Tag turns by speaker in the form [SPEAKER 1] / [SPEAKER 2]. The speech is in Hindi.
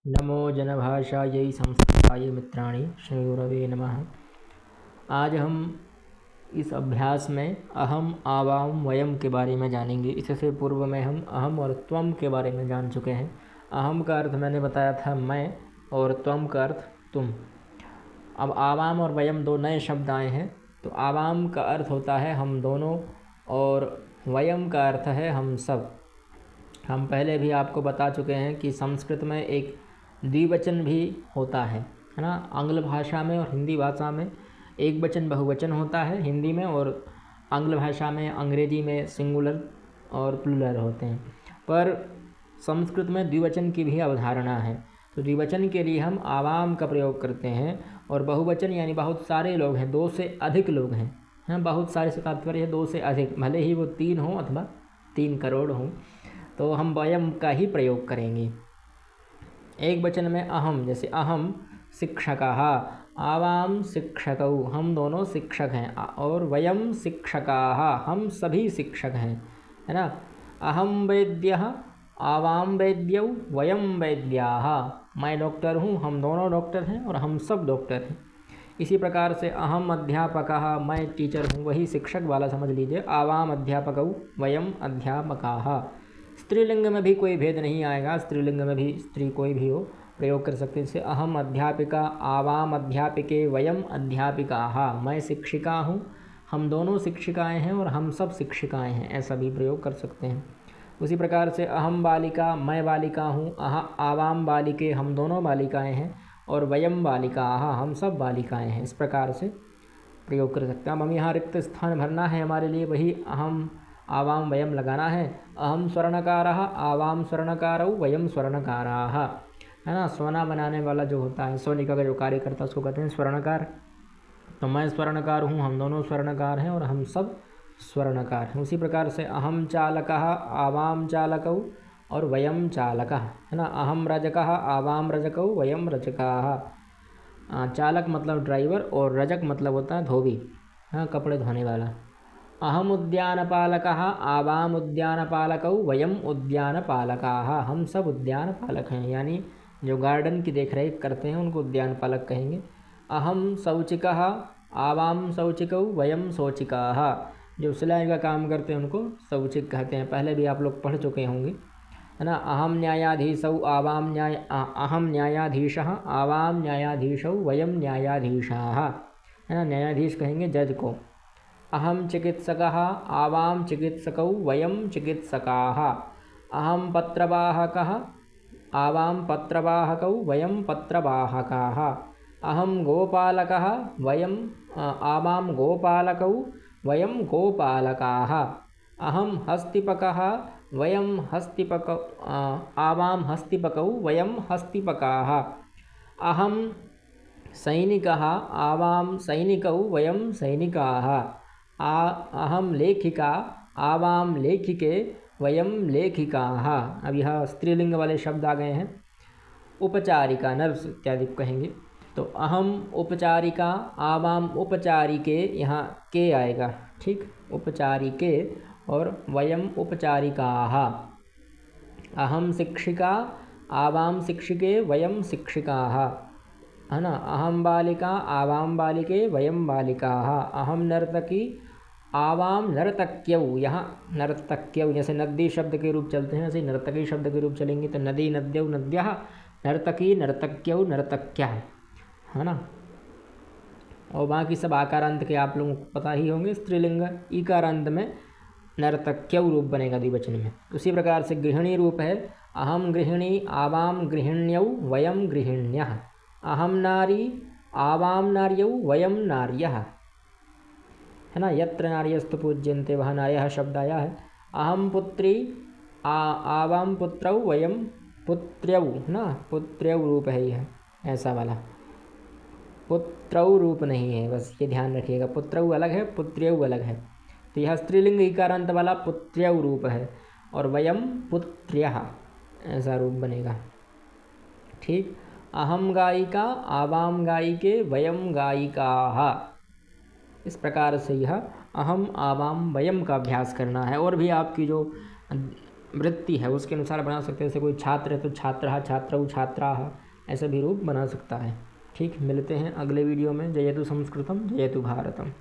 [SPEAKER 1] नमो जनभाषायै संस्कृताय मित्राणि श्रीगुरवे नमः। आज हम इस अभ्यास में अहम, आवाम, वयम के बारे में जानेंगे। इससे पूर्व में हम अहम और त्वम के बारे में जान चुके हैं। अहम का अर्थ मैंने बताया था मैं, और त्वम का अर्थ तुम। अब आवाम और वयम दो नए शब्द आए हैं। तो आवाम का अर्थ होता है हम दोनों, और वयम का अर्थ है हम सब। हम पहले भी आपको बता चुके हैं कि संस्कृत में एक द्विवचन भी होता है ना। आंग्ल भाषा में और हिंदी भाषा में एक वचन बहुवचन होता है हिंदी में, और आंग्ल भाषा में, अंग्रेजी में सिंगुलर और प्लूरल होते हैं। पर संस्कृत में द्विवचन की भी अवधारणा है। तो द्विवचन के लिए हम आवाम का प्रयोग करते हैं, और बहुवचन यानी बहुत सारे लोग हैं, दो से अधिक लोग हैं। हाँ, बहुत सारे से तात्पर्य है दो से अधिक, भले ही वो 3 हों अथवा 3 करोड़ हों। तो हम वयम का ही प्रयोग करेंगे। एक वचन में अहम, जैसे अहम शिक्षकः, आवाम शिक्षकौ, हम दोनों शिक्षक हैं, और वयम शिक्षकाः, हम सभी शिक्षक हैं, है ना। अहम वैद्यः, आवाम वैद्यौ, वयम वैद्याः, मैं डॉक्टर हूँ, हम दोनों डॉक्टर हैं, और हम सब डॉक्टर हैं। इसी प्रकार से अहम अध्यापकः, मैं टीचर हूँ, वही शिक्षक वाला समझ लीजिए। आवाम अध्यापकौ, वयम अध्यापकाः। स्त्रीलिंग में भी कोई भेद नहीं आएगा, स्त्रीलिंग में भी स्त्री कोई भी हो प्रयोग कर सकते हैं। जैसे अहम अध्यापिका, आवाम अध्यापिके, वयम अध्यापिकाः, मैं शिक्षिका हूँ, हम दोनों शिक्षिकाएं हैं, और हम सब शिक्षिकाएं हैं, ऐसा भी प्रयोग कर सकते हैं। उसी प्रकार से अहम बालिका, मैं बालिका हूँ, आवाम बालिके, हम दोनों बालिकाएं हैं, और वयम बालिकाः, हम सब बालिकाएं हैं। इस प्रकार से प्रयोग कर सकते हैं। अब हम यहाँ रिक्त स्थान भरना है हमारे लिए, वही अहम, आवाम, वयम लगाना है। अहम स्वर्णकारः, आवाम स्वर्णकारौ, वयम स्वर्णकाराः, है ना। सोना बनाने वाला जो होता है, सोनिका का जो कार्य करता है, उसको कहते हैं स्वर्णकार। तो मैं स्वर्णकार हूँ, हम दोनों स्वर्णकार हैं, और हम सब स्वर्णकार हैं। उसी प्रकार से अहम चालकः, आवाम चालकौ, और वयम चालकः, है ना। अहम रजकः, आवाम रजकौ, वयम रजकाः। चालक मतलब ड्राइवर, और रजक मतलब होता है धोबी, हाँ, कपड़े धोने वाला। अहम उद्यानपालकः, आवाम उद्यानपालकौ, वयम उद्यानपालकाः, हम सब उद्यानपालक हैं, यानी जो गार्डन की देखरेख करते हैं उनको उद्यानपालक कहेंगे। अहम शौचिकः, आवाम शौचिकौ, वयम शौचिकाः, जो सिलाई का काम करते हैं उनको शौचिक कहते हैं। पहले भी आप लोग पढ़ चुके होंगे, है ना। अहम न्यायाधीशौ, आवाम अहम न्यायाधीशः, आवाम न्यायाधीशौ, वयम न्यायाधीशाः, है ना। न्यायाधीश कहेंगे जज को। अहम चिकित्सकः, आवाम चिकित्सकौ, वयम चिकित्सकाः। अहम पत्रवाहकः, आवाम पत्रवाहकौ, वयम पत्रवाहकाः। अहम गोपालकः, आवाम गोपालकौ, वयम गोपालकाः। अहम हस्तिपकः, आवाम हस्तिपकौ, वयम हस्तिपकाः। अहम सैनिकः, आवाम सैनिकौ, वयम सैनिकाः। अहम लेखिका, आवाम लेखिके, वयम लेखिकाः। अब यह स्त्रीलिंग वाले शब्द आ गए हैं। उपचारिका, नर्स इत्यादि कहेंगे। तो अहम उपचारिका, आवाम उपचारिके, यहाँ के आएगा, ठीक, उपचारिके, और वयम उपचारिकाः। अहम शिक्षिका, आवाम शिक्षिके, वयम शिक्षिकाः, है ना। अहम बालिका, आवाम बालिके, वयम बालिकाः। अहम नर्तकी, आवाम नर्तक्यौ, यहाँ नर्तक्यौ जैसे नदी शब्द के रूप चलते हैं, ऐसे नर्तकी शब्द के रूप चलेंगे। तो नदी नद्यौ नद्यः, नर्तकी नर्तक्यौ नर्तक्यः, है ना। और बाकी सब आकारांत के आप लोगों को पता ही होंगे। स्त्रीलिंग ईकारांत में नर्तक्यौ रूप बनेगा द्विवचन में। उसी प्रकार से गृहिणी रूप है अहम गृहिणी, आवाम गृहिण्यौ, वयम गृहिण्यः। अहम नारी, आवाम नार्यौ, वयम नार्यः, है ना। यत्र नार्यस्तु पूज्यन्ते, वहाँ नार्यः शब्द आया है। अहम पुत्री, आवाम पुत्रौ, वयम पुत्र्यौ, ना, पुत्र्यौ रूप है यह, ऐसा वाला। पुत्रौ रूप नहीं है, बस ये ध्यान रखिएगा। पुत्रौ अलग है, पुत्र्यौ अलग है। तो यह स्त्रीलिंग इकारांत वाला पुत्र्यौ रूप है, और वयम पुत्र्यः, ऐसा रूप बनेगा, ठीक। अहम गायिका, आवाम गायिके, वयम गायिकाः। इस प्रकार से यह अहम, आवाम, वयम का अभ्यास करना है। और भी आपकी जो वृत्ति है उसके अनुसार बना सकते हैं। जैसे कोई छात्र है तो छात्रः, छात्रौ, छात्राः, ऐसे भी रूप बना सकता है। ठीक, मिलते हैं अगले वीडियो में। जयतु संस्कृतम, जयतु भारतम।